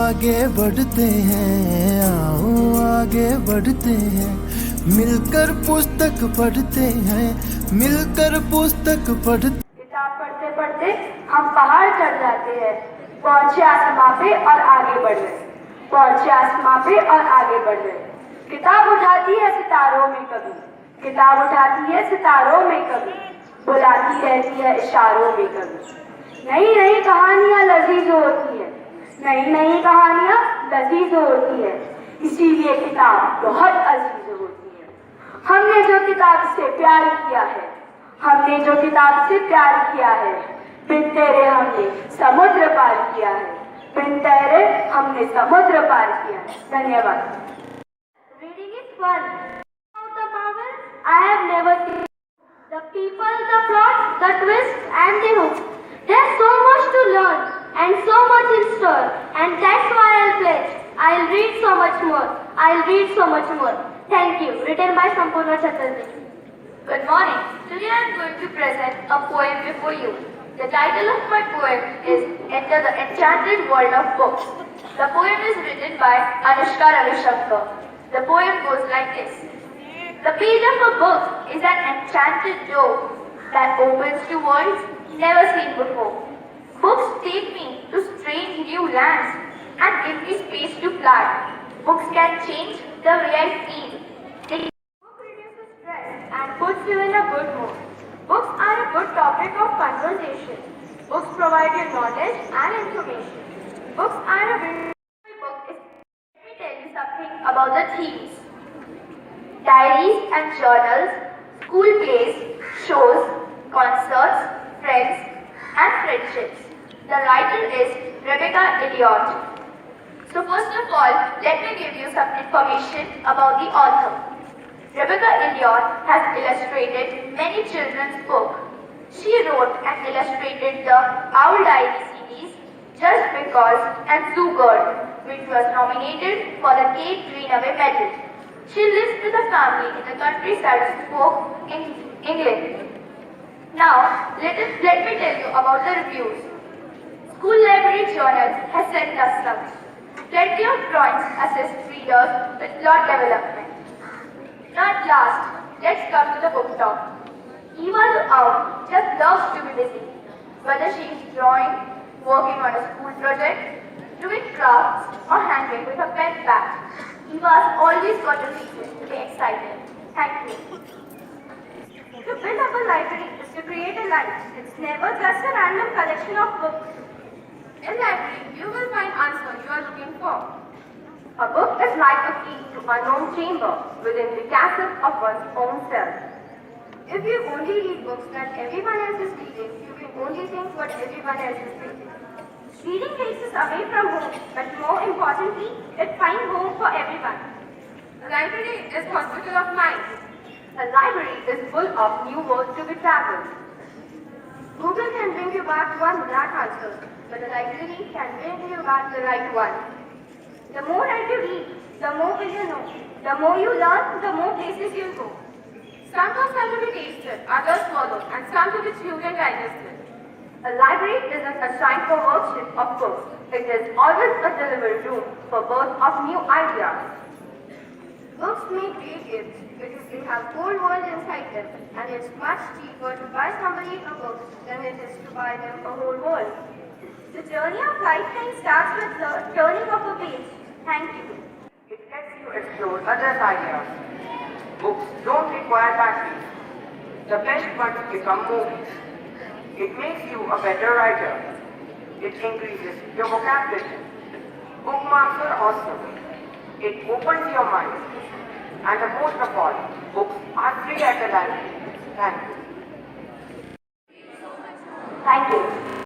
आगे बढ़ते हैं, आओ आगे बढ़ते हैं, मिलकर पुस्तक पढ़ते हैं, मिलकर पुस्तक पढ़ते। किताब पढ़ते पढ़ते हम पहाड़ चढ़ जाते हैं, पहुंचे आसमां पे और आगे बढ़ रहे, पहुंचे आसमां पे और आगे बढ़ रहे। किताब उठाती है सितारों में कभी, किताब उठाती है सितारों में कभी, बुलाती रहती है इशारों में कभी। नई नई कहानियां लजीज होती है, नई नई कहानियां लजीज होती है, इसीलिए किताब बहुत अजीज होती है। हमने जो किताब से प्यार किया है, हमने जो किताब से प्यार किया है, बिन तेरे हमने समुद्र पार किया है, बिन तेरे हमने समुद्र पार किया है। धन्यवाद। Reading is fun. About the novels I have never seen. The people, the plots, the twists and the hooks. There's so much to learn and so much in store, and that's why I'll pledge. I'll read so much more. I'll read so much more. Thank you. Written by Sampurna Chatterjee. Good morning. Today I am going to present a poem before you. The title of my poem is Enter the Enchanted World of Books. The poem is written by Anushka Ravishankar. The poem goes like this. The page of a book is an enchanted door that opens to worlds never seen before. Books take me to strange new lands and give me space to fly. Books can change the way I feel. They book reduces stress and puts you in a good mood. Books are a good topic of conversation. Books provide you knowledge and information. Books are a very book. Let me tell you something about the themes. Diaries and journals, school plays, shows, concerts, friends, and friendships. The writer is Rebecca Elliott. So first of all, let me give you some information about the author. Rebecca Elliott has illustrated many children's books. She wrote and illustrated the Owl Diary series, Just Because and Zoo Girl, which was nominated for the Kate Greenaway Medal. She lives with a family in the countryside of Stoke, England. Now, let me tell you about the reviews. School Library Journal has sent us some. Plenty of drawings assist readers with plot development. Now at last, let's come to the book talk. Eva the owl just loves to be busy. Whether she is drawing, working on a school project, doing crafts, or handling with a pet bat, Eva's always got a reason to be excited. Thank you. To build up a library is to create a life. It's never just a random collection of books. In library, you will find answers you are looking for. A book is like a key to a unknown chamber within the castle of one's own self. If you only read books that everyone else is reading, you can only think what everyone else is reading. Reading takes us away from home, but more importantly, it finds home for everyone. A library is hospital of mind. A library is full of new worlds to be traveled. Google can bring you back one black answer, but a library can bring you back the right one. The more that you read, the more will you know. The more you learn, the more places you'll go. Some books have to be tasted, others swallowed, and some to be chewed and digested. A library isn't a shrine for worship of books. It is always a delivery room for birth of new ideas. Books make great gifts because they have whole world inside them, and it's much cheaper to buy somebody a book than it is to buy them a whole world. The journey of lifetime starts with the turning of a page. Thank you. It lets you explore other ideas. Books don't require batteries. The best ones become movies. It makes you a better writer. It increases your vocabulary. Bookmarks are awesome. It opens your mind. And the most of all, books are free at the library. Thank you. Thank you.